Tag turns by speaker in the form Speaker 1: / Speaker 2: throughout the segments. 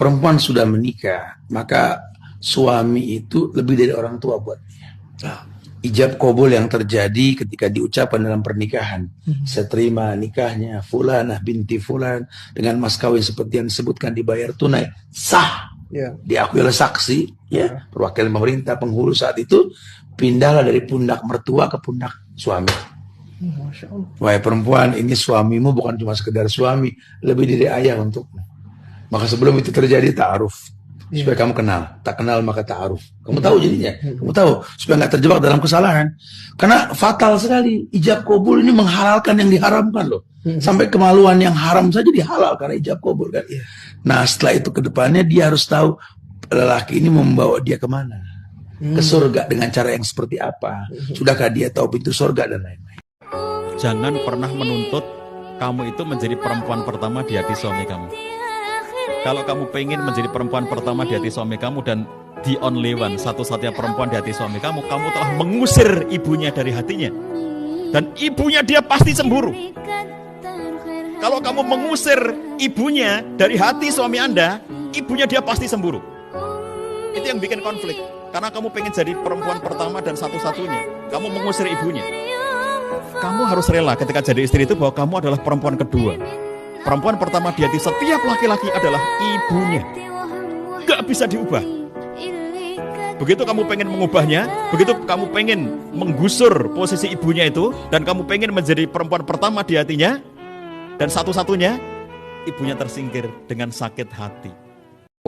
Speaker 1: perempuan sudah menikah, maka suami itu lebih dari orang tua buat dia. Ijab kabul yang terjadi ketika diucapkan dalam pernikahan, saya terima nikahnya Fulanah binti Fulan dengan mas kawin seperti yang disebutkan, dibayar tunai, sah, diakui oleh saksi, perwakilan pemerintah, penghulu saat itu, pindahlah dari pundak mertua ke pundak suami.
Speaker 2: Masya Allah.
Speaker 1: Wahai perempuan, ini suamimu bukan cuma sekedar suami, lebih dari ayah untukmu. Maka sebelum itu terjadi ta'aruf, supaya kamu kenal. Tak kenal maka ta'aruf. Kamu tahu jadinya, kamu tahu, supaya nggak terjebak dalam kesalahan. Karena fatal sekali, ijab kabul ini menghalalkan yang diharamkan loh. Sampai kemaluan yang haram saja dihalal karena ijab kabul kan. Nah setelah itu ke depannya dia harus tahu lelaki ini membawa dia kemana, ke surga dengan cara yang seperti apa. Sudahkah dia tahu pintu surga dan lain-lain.
Speaker 3: Jangan pernah menuntut kamu itu menjadi perempuan pertama di hati suami kamu. Kalau kamu pengen menjadi perempuan pertama di hati suami kamu dan the only one, satu-satunya perempuan di hati suami kamu, kamu telah mengusir ibunya dari hatinya. Dan ibunya dia pasti cemburu. Kalau kamu mengusir ibunya dari hati suami Anda, ibunya dia pasti cemburu. Itu yang bikin konflik. Karena kamu pengen jadi perempuan pertama dan satu-satunya. Kamu mengusir ibunya. Kamu harus rela ketika jadi istri itu bahwa kamu adalah perempuan kedua. Perempuan pertama di hati setiap laki-laki adalah ibunya. Gak bisa diubah. Begitu kamu pengen mengubahnya, begitu kamu pengen menggusur posisi ibunya itu, dan kamu pengen menjadi perempuan pertama di hatinya, dan satu-satunya, ibunya tersingkir dengan sakit hati.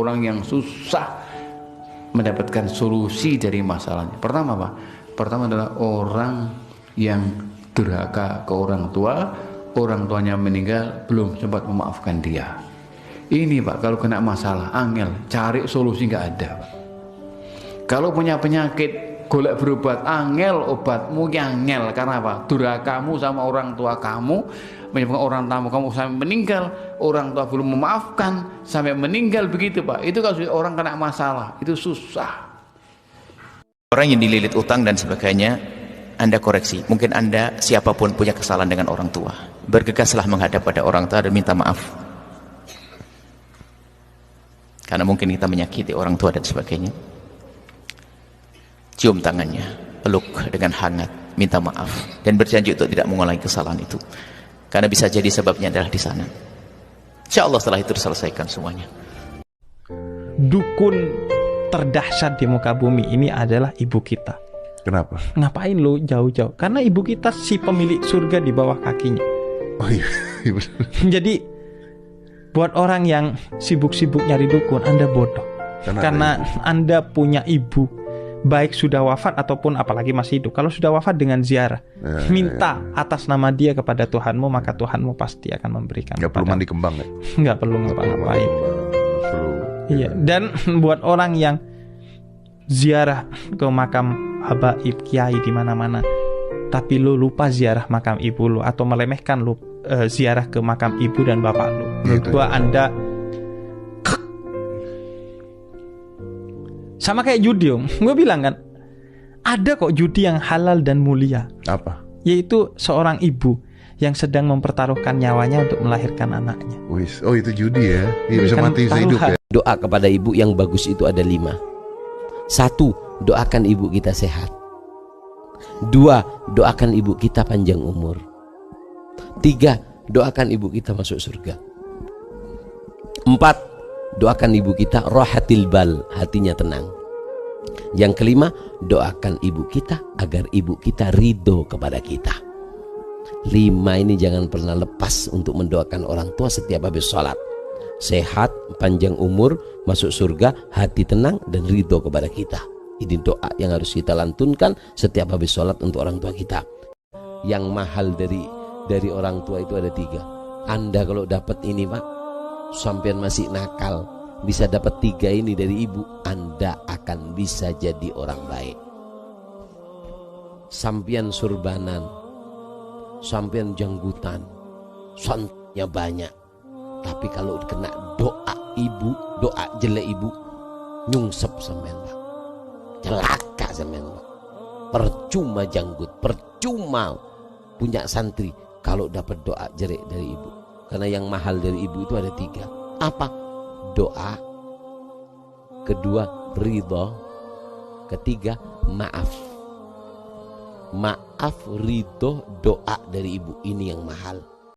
Speaker 4: Orang yang susah mendapatkan solusi dari masalahnya. Pertama apa? Pertama adalah orang yang durhaka ke orang tuanya meninggal, belum sempat memaafkan dia. Ini Pak, kalau kena masalah, angel, cari solusi nggak ada Pak. Kalau punya penyakit, golek berobat, angel obatmu angel. Karena apa? Durhakamu sama orang tua kamu, menyebabkan orang tamu kamu sampai meninggal, orang tua belum memaafkan, sampai meninggal begitu Pak. Itu kalau orang kena masalah, itu susah.
Speaker 5: Orang yang dililit utang dan sebagainya, Anda koreksi. Mungkin Anda siapapun punya kesalahan dengan orang tua. Bergegaslah menghadap pada orang tua dan minta maaf. Karena mungkin kita menyakiti orang tua dan sebagainya. Cium tangannya, peluk dengan hangat, minta maaf, dan berjanji untuk tidak mengulangi kesalahan itu. Karena bisa jadi sebabnya adalah di sana. Insya Allah setelah itu diselesaikan semuanya.
Speaker 2: Dukun terdahsyat di muka bumi ini adalah ibu kita.
Speaker 6: Kenapa?
Speaker 2: Ngapain lo jauh-jauh? Karena ibu kita si pemilik surga di bawah kakinya.
Speaker 6: Oh iya,
Speaker 2: Jadi buat orang yang sibuk-sibuk nyari dukun, Anda bodoh. Karena Anda punya ibu, baik sudah wafat ataupun apalagi masih hidup. Kalau sudah wafat, dengan ziarah, minta atas nama dia kepada Tuhanmu, maka Tuhanmu pasti akan memberikan.
Speaker 6: Nggak perlu mandi kembang ya?
Speaker 2: Nggak perlu ngapa-ngapain. Iya. Dan buat orang yang ziarah ke makam habaib kiai di mana-mana, tapi lu lupa ziarah makam ibu lu, atau meremehkan lu ziarah ke makam ibu dan bapak lu, menurut gua Anda sama kayak judi. Gue bilang kan, ada kok judi yang halal dan mulia.
Speaker 6: Apa?
Speaker 2: Yaitu seorang ibu yang sedang mempertaruhkan nyawanya untuk melahirkan anaknya.
Speaker 6: Oh itu judi ya? Iya, bisa mati, bisa hidup ya?
Speaker 7: Doa kepada ibu yang bagus itu ada 5. 1, doakan ibu kita sehat. 2, doakan ibu kita panjang umur. 3, doakan ibu kita masuk surga. 4, doakan ibu kita rohatil bal, hatinya tenang. Yang kelima, doakan ibu kita agar ibu kita ridho kepada kita. 5 ini jangan pernah lepas untuk mendoakan orang tua setiap habis sholat. Sehat, panjang umur, masuk surga, hati tenang, dan ridho kepada kita. Ini doa yang harus kita lantunkan setiap habis sholat untuk orang tua kita. Yang mahal dari orang tua itu ada 3. Anda kalau dapat ini Pak, sampean masih nakal, bisa dapat 3 ini dari ibu, Anda akan bisa jadi orang baik. Sampean surbanan, sampean janggutan, sannya banyak, tapi kalau kena doa ibu, doa jelek ibu, nyungsep sampean Pak, celaka sampean Pak. Percuma janggut, percuma punya santri kalau dapat doa jelek dari ibu. Karena yang mahal dari ibu itu ada 3. Apa? Doa, kedua ridho, ketiga maaf. Maaf, ridho, doa dari ibu, ini yang mahal.